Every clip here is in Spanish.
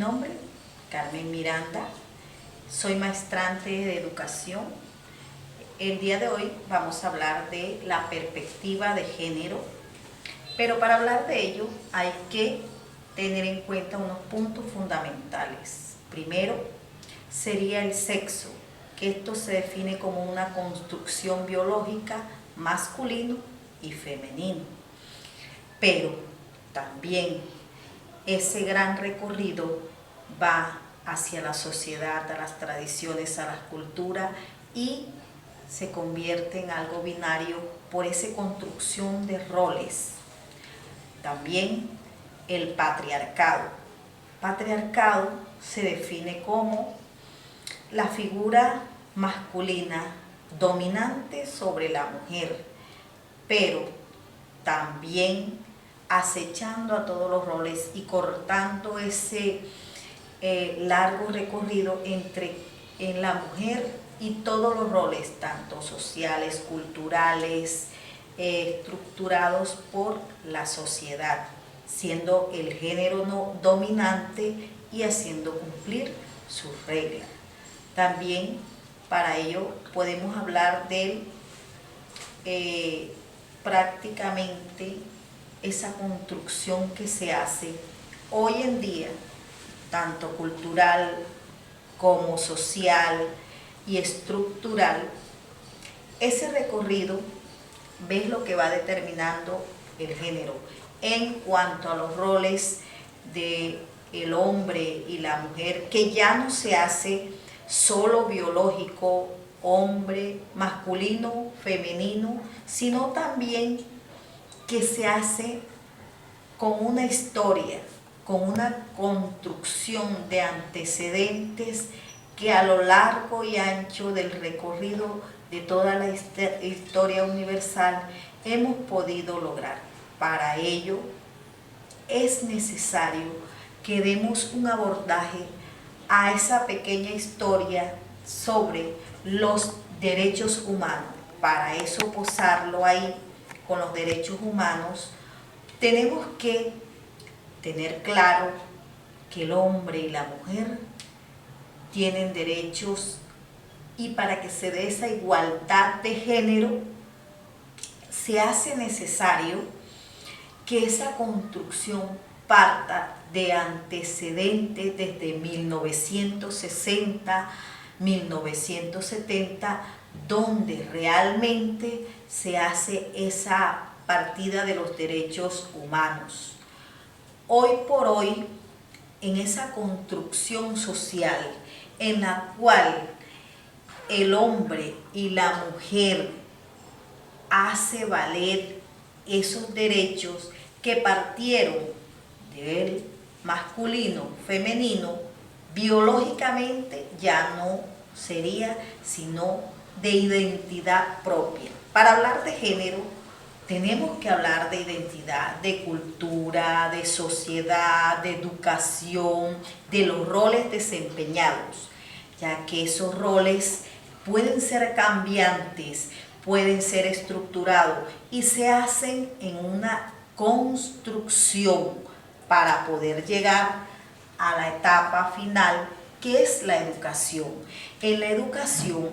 nombre, Carmen Miranda, soy maestrante de educación. El día de hoy vamos a hablar de la perspectiva de género, pero para hablar de ello hay que tener en cuenta unos puntos fundamentales. Primero, sería el sexo, que esto se define como una construcción biológica masculino y femenino. Pero también ese gran recorrido va hacia la sociedad, a las tradiciones, a la cultura y se convierte en algo binario por esa construcción de roles. También el patriarcado. Patriarcado se define como la figura masculina dominante sobre la mujer, pero también acechando a todos los roles y cortando ese largo recorrido en la mujer y todos los roles, tanto sociales, culturales, estructurados por la sociedad, siendo el género no dominante y haciendo cumplir sus reglas. También para ello podemos hablar de prácticamente esa construcción que se hace hoy en día, tanto cultural como social y estructural. Ese recorrido ves lo que va determinando el género en cuanto a los roles del hombre y la mujer, que ya no se hace solo biológico, hombre, masculino, femenino, sino también que se hace con una historia, con una construcción de antecedentes que a lo largo y ancho del recorrido de toda la historia universal hemos podido lograr. Para ello es necesario que demos un abordaje a esa pequeña historia sobre los derechos humanos. Para eso posarlo ahí con los derechos humanos, tenemos que tener claro que el hombre y la mujer tienen derechos, y para que se dé esa igualdad de género se hace necesario que esa construcción parta de antecedentes desde 1960, 1970, donde realmente se hace esa partida de los derechos humanos. Hoy por hoy, en esa construcción social en la cual el hombre y la mujer hace valer esos derechos que partieron del masculino, femenino, biológicamente ya no sería sino de identidad propia. Para hablar de género tenemos que hablar de identidad, de cultura, de sociedad, de educación, de los roles desempeñados, ya que esos roles pueden ser cambiantes, pueden ser estructurados y se hacen en una construcción para poder llegar a la etapa final, que es la educación. En la educación,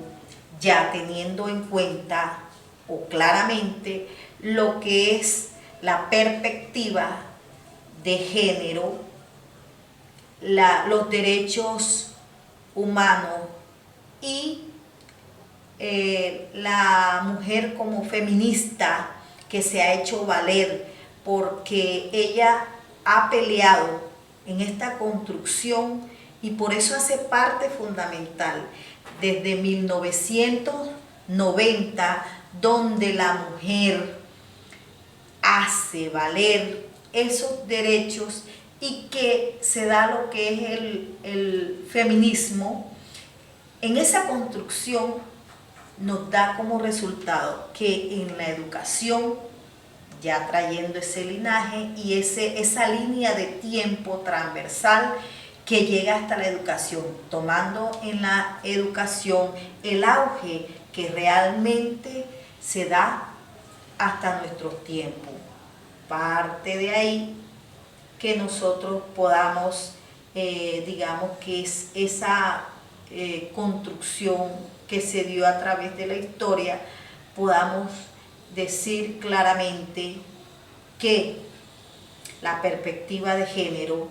ya teniendo en cuenta o claramente lo que es la perspectiva de género, los derechos humanos y la mujer como feminista que se ha hecho valer porque ella ha peleado en esta construcción y por eso hace parte fundamental desde 1990, donde la mujer hace valer esos derechos y que se da lo que es el feminismo. En esa construcción nos da como resultado que en la educación, ya trayendo ese linaje y esa línea de tiempo transversal que llega hasta la educación, tomando en la educación el auge que realmente se da hasta nuestros tiempos. Parte de ahí que nosotros podamos digamos que es esa construcción que se dio a través de la historia, podamos decir claramente que la perspectiva de género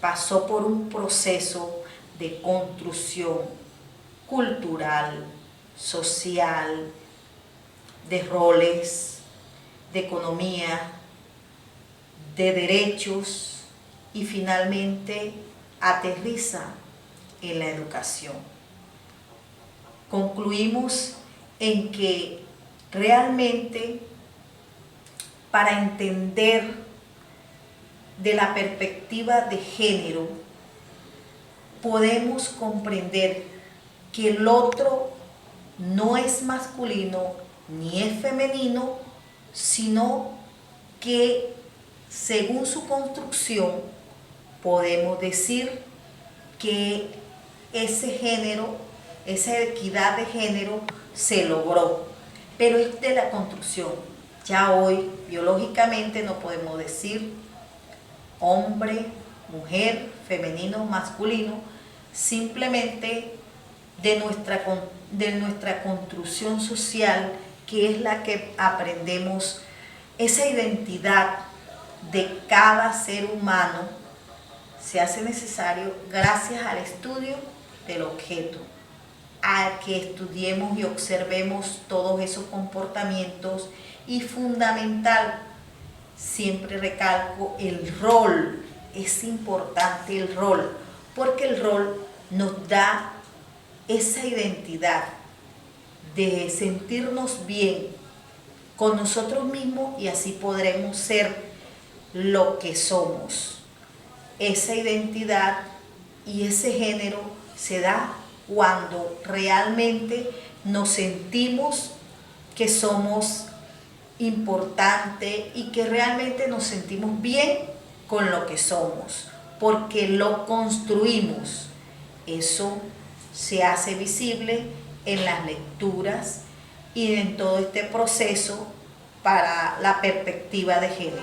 pasó por un proceso de construcción cultural, social, de roles, de economía, de derechos y finalmente aterriza en la educación. Concluimos en que realmente para entender de la perspectiva de género podemos comprender que el otro no es masculino ni es femenino, sino que según su construcción podemos decir que ese género, esa equidad de género se logró, pero es de la construcción. Ya hoy biológicamente no podemos decir hombre, mujer, femenino, masculino, simplemente de nuestra construcción social, que es la que aprendemos, esa identidad de cada ser humano se hace necesario gracias al estudio del objeto, a que estudiemos y observemos todos esos comportamientos y fundamental, siempre recalco, el rol. Es importante el rol, porque el rol nos da esa identidad de sentirnos bien con nosotros mismos y así podremos ser lo que somos. Esa identidad y ese género se da cuando realmente nos sentimos que somos importantes y que realmente nos sentimos bien con lo que somos, porque lo construimos. Eso se hace visible en las lecturas y en todo este proceso para la perspectiva de género.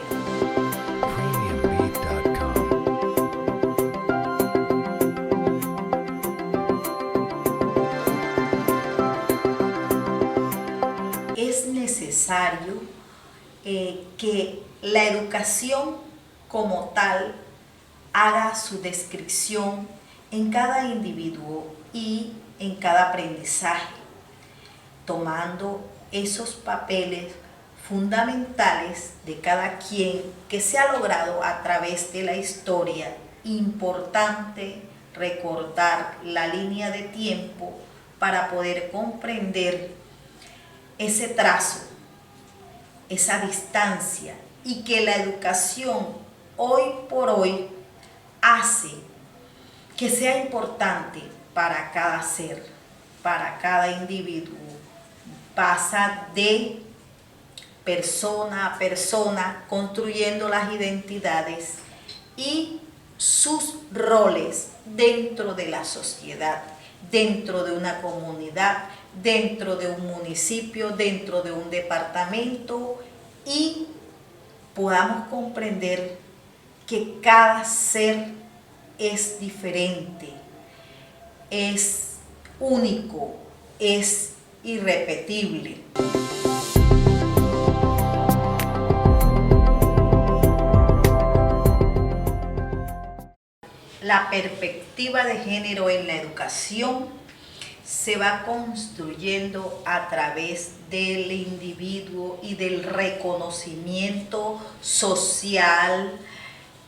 Es necesario que la educación como tal haga su descripción en cada individuo y en cada aprendizaje, tomando esos papeles fundamentales de cada quien que se ha logrado a través de la historia. Importante recordar la línea de tiempo para poder comprender ese trazo, esa distancia, y que la educación hoy por hoy hace que sea importante para cada ser, para cada individuo. Pasa de persona a persona construyendo las identidades y sus roles dentro de la sociedad, dentro de una comunidad, dentro de un municipio, dentro de un departamento, y podamos comprender que cada ser es diferente, es único, es irrepetible. La perspectiva de género en la educación se va construyendo a través del individuo y del reconocimiento social,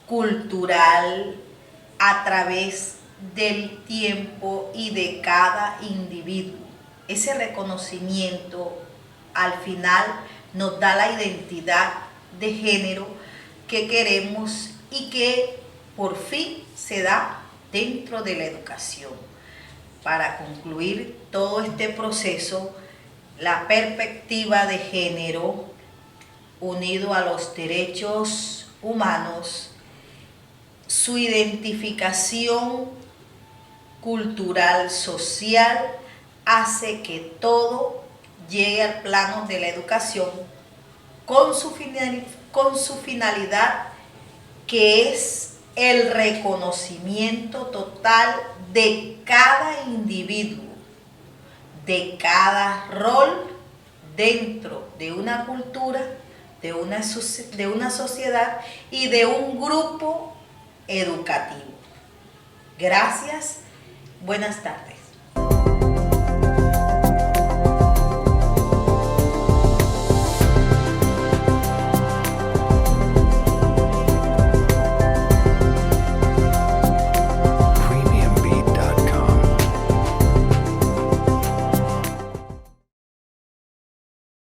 cultural, a través del tiempo y de cada individuo. Ese reconocimiento al final nos da la identidad de género que queremos y que por fin se da dentro de la educación. Para concluir todo este proceso, la perspectiva de género, unido a los derechos humanos, su identificación cultural, social, hace que todo llegue al plano de la educación con su finalidad, que es el reconocimiento total de cada individuo, de cada rol dentro de una cultura, de una sociedad y de un grupo educativo. Gracias, buenas tardes.